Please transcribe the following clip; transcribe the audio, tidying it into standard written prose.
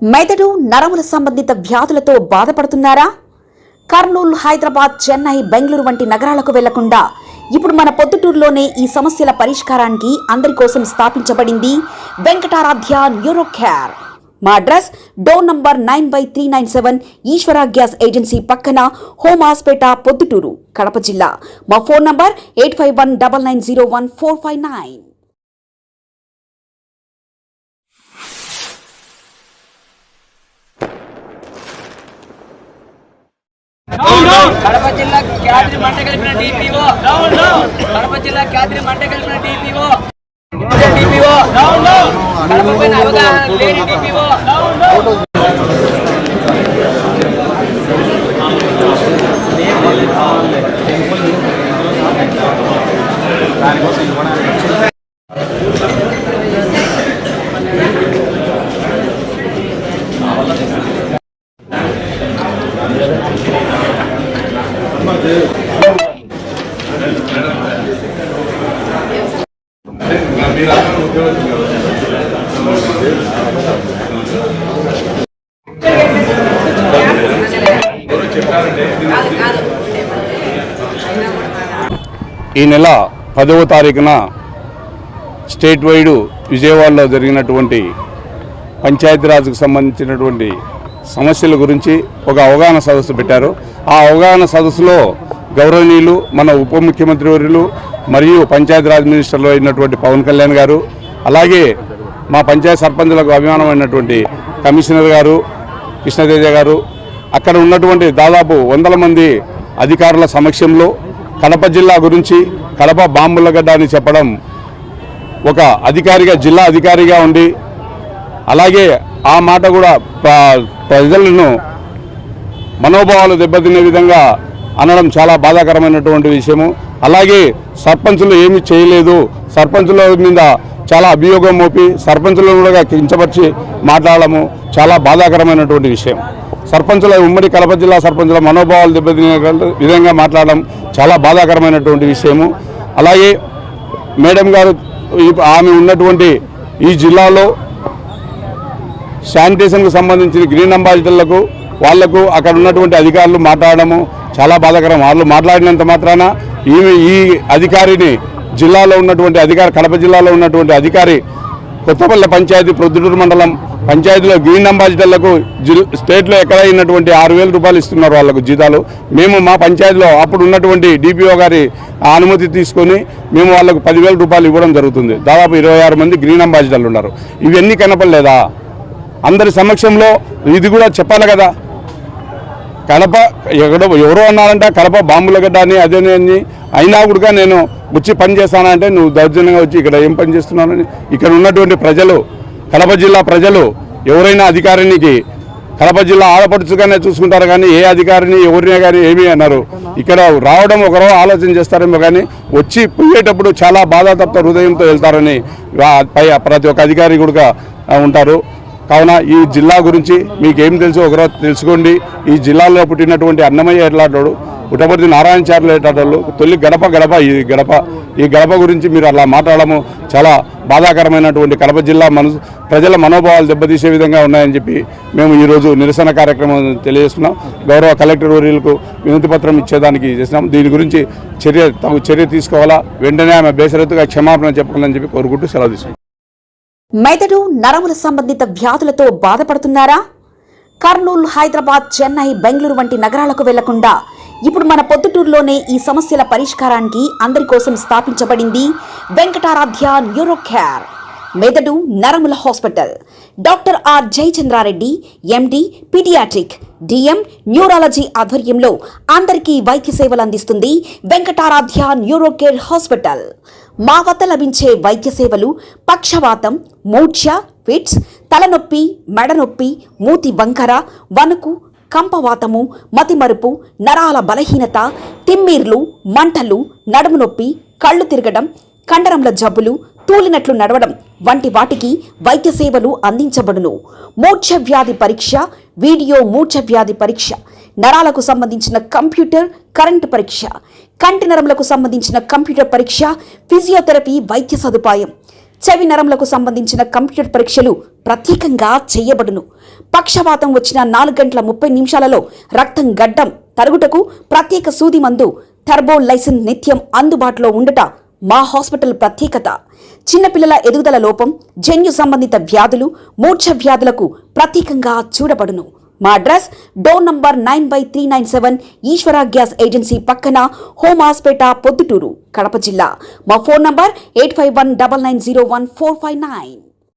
మెదడు నరముల సంబంధిత వ్యాధులతో బాధపడుతున్నారా? కర్నూలు, హైదరాబాద్, చెన్నై, బెంగళూరు వంటి నగరాలకు వెళ్లకుండా ఇప్పుడు మన పొద్దుటూరులోనే ఈ సమస్యల పరిష్కారానికి అందరి కోసం స్థాపించబడింది వెంకటారాధ్య న్యూరో కేర్. మా అడ్రస్ డోర్ నంబర్ 9/397 ఈశ్వర గ్యాస్ ఏజెన్సీ పక్కన, హోమ్ హాస్పేట, పొద్దుటూరు, కడప జిల్లా. మా ఫోన్ నంబర్ 8519901459. కడప జిల్లా క్యాద్రి మంట కలిపిన డిపిఓ కడప జిల్లా క్యాద్రి మంట కలిపిన డిపిఓ కడప పైన అవగాహన లేని డిపిఓ ఈ నెల 10వ తారీఖున స్టేట్ వైడ్ విజయవాడలో జరిగినటువంటి పంచాయతీరాజ్కు సంబంధించినటువంటి సమస్యల గురించి ఒక అవగాహన సదస్సు పెట్టారు. ఆ అవగాహన సదస్సులో గౌరవనీయులు మన ఉప ముఖ్యమంత్రి వర్యులు మరియు పంచాయతీరాజ్ మినిస్టర్లు అయినటువంటి పవన్ కళ్యాణ్ గారు, అలాగే మా పంచాయతీ సర్పంచులకు అభిమానమైనటువంటి కమిషనర్ గారు కృష్ణతేజ గారు, అక్కడ ఉన్నటువంటి దాదాపు 100 మంది అధికారుల సమక్షంలో కడప జిల్లా గురించి, కడప బాంబులగడ్డ అని చెప్పడం, ఒక అధికారిగా, జిల్లా అధికారిగా ఉండి అలాగే ఆ మాట కూడా ప్రజలను మనోభావాలు దెబ్బతినే విధంగా అనడం చాలా బాధాకరమైనటువంటి విషయము. అలాగే సర్పంచులు ఏమీ చేయలేదు, సర్పంచుల మీద చాలా అభియోగం మోపి సర్పంచులను కూడా కించపరిచి మాట్లాడము చాలా బాధాకరమైనటువంటి విషయం. సర్పంచుల, ఉమ్మడి కడప జిల్లా సర్పంచుల మనోభావాలు దెబ్బతినే విధంగా మాట్లాడడం చాలా బాధాకరమైనటువంటి విషయము. అలాగే మేడం గారు ఆమె ఉన్నటువంటి ఈ జిల్లాలో శానిటేషన్కు సంబంధించిన గ్రీన్ అంబాసిడర్లకు వాళ్లకు అక్కడ ఉన్నటువంటి అధికారులు మాట్లాడము చాలా బాధాకరం. వాళ్ళు మాట్లాడినంత మాత్రాన ఈ అధికారిని జిల్లాలో ఉన్నటువంటి అధికారి, కడప జిల్లాలో ఉన్నటువంటి అధికారి కొత్తపల్లె పంచాయతీ ప్రొద్దుటూరు మండలం పంచాయతీలో గ్రీన్ అంబాసిడర్లకు స్టేట్లో ఎక్కడ అయినటువంటి 6,000 రూపాయలు ఇస్తున్నారు వాళ్ళకు జీతాలు. మేము మా పంచాయతీలో అప్పుడు ఉన్నటువంటి డిపిఓ గారి అనుమతి తీసుకొని మేము వాళ్ళకు 10,000 రూపాయలు ఇవ్వడం జరుగుతుంది. దాదాపు 26 మంది గ్రీన్ అంబాసిడర్లు ఉన్నారు. ఇవన్నీ కనపడలేదా? అందరి సమక్షంలో ఇది కూడా చెప్పాలి కదా. కడప ఎవరో అన్నారంటే కడప బాంబులగడ్డ అని అదేనే అని, అయినా కూడా నేను వచ్చి పని చేస్తానంటే నువ్వు దౌర్జన్యంగా వచ్చి ఇక్కడ ఏం పని చేస్తున్నానని ఇక్కడ ఉన్నటువంటి ప్రజలు, కడప జిల్లా ప్రజలు ఎవరైనా అధికారినికి కడప జిల్లా ఆడపడుచుగానే చూసుకుంటారు కానీ ఏ అధికారిని ఎవరినే కానీ ఏమీ అన్నారు. ఇక్కడ రావడం ఒకరో ఆలోచన చేస్తారేమో కానీ వచ్చి పోయేటప్పుడు చాలా బాధాతప్త హృదయంతో వెళ్తారని ప్రతి ఒక్క అధికారి కూడా ఉంటారు. కావున ఈ జిల్లా గురించి మీకేం తెలుసు ఒకరోజు తెలుసుకోండి. ఈ జిల్లాలో పుట్టినటువంటి అన్నమయ్య ఎట్లాంటాడు, పుట్టపర్తి నారాయణచార్యులు ఎట్లాంటాడు, తొలి గడప ఈ గడప గురించి మీరు అలా మాట్లాడము చాలా బాధాకరమైనటువంటి కడప జిల్లా ప్రజల మనోభావాలు దెబ్బతీసే విధంగా ఉన్నాయని చెప్పి మేము ఈరోజు నిరసన కార్యక్రమం తెలియజేస్తున్నాం. గౌరవ కలెక్టర్ వర్యులకు వినతి పత్రం ఇచ్చేదానికి చేసినాం. దీని గురించి తగు చర్య తీసుకోవాలా, వెంటనే ఆమె బేసరత్తుగా క్షమాపణ చెప్పాలని చెప్పి కోరుకుంటూ సెలవు తీసుకున్నాం. మెదడు నరముల సంబంధిత వ్యాధులతో బాధపడుతున్నారా? కర్నూలు, హైదరాబాద్, చెన్నై, బెంగళూరు వంటి నగరాలకు వెళ్లకుండా ఇప్పుడు మన పొద్దుటూరులోనే ఈ సమస్యల పరిష్కారానికి అందరి కోసం స్థాపించబడింది వెంకటారాధ్య న్యూరో కేర్. మెదడు నరముల hospital. Doctor R Jayachandra Reddy, MD, paediatric, DM, neurology ఆధ్వర్యంలో అందరికీ వైద్య సేవలు అందిస్తుంది వెంకటారాధ్య న్యూరో కేర్ హాస్పిటల్. మా వద్ద లభించే వైద్య సేవలు పక్షవాతం, మూర్ఛ, ఫిట్స్, తలనొప్పి, మెడనొప్పి, మూతి వంకర, వణుకు, కంపవాతము, మతిమరుపు, నరాల బలహీనత, తిమ్మిర్లు, మంటలు, నడుము నొప్పి, కళ్ళు తిరగడం, కండరంల జబ్బులు, తూలినట్లు నడవడం వంటి వాటికి వైద్య సేవలు అందించబడును. మూర్ఛ వ్యాధి పరీక్ష, వీడియో మూర్ఛ వ్యాధి పరీక్ష, నరాలకు సంబంధించిన కంప్యూటర్ కరెంటు పరీక్ష, కంటి నరములకు సంబంధించిన కంప్యూటర్ పరీక్ష, ఫిజియోథెరపీ వైద్య సదుపాయం, చెవి నరములకు సంబంధించిన కంప్యూటర్ పరీక్షలు ప్రత్యేకంగా చేయబడును. పక్షవాతం వచ్చిన 4 గంటల 30 నిమిషాలలో రక్తం గడ్డం తరుగుటకు ప్రత్యేక సూది మందు థర్బోలైసిన్ నిత్యం అందుబాటులో ఉండుట మా హాస్పిటల్ ప్రత్యేకత. చిన్నపిల్లల ఎదుగుదల లోపం, జన్యు సంబంధిత వ్యాధులు, మూర్ఛ వ్యాధులకు ప్రత్యేకంగా చూడబడును. మా అడ్రస్ డోర్ నంబర్ 9/397 ఈశ్వర గ్యాస్ ఏజెన్సీ పక్కన, హోమాస్పేట, పొద్దుటూరు, కడప జిల్లా. మా ఫోన్ నంబర్ 8519901459.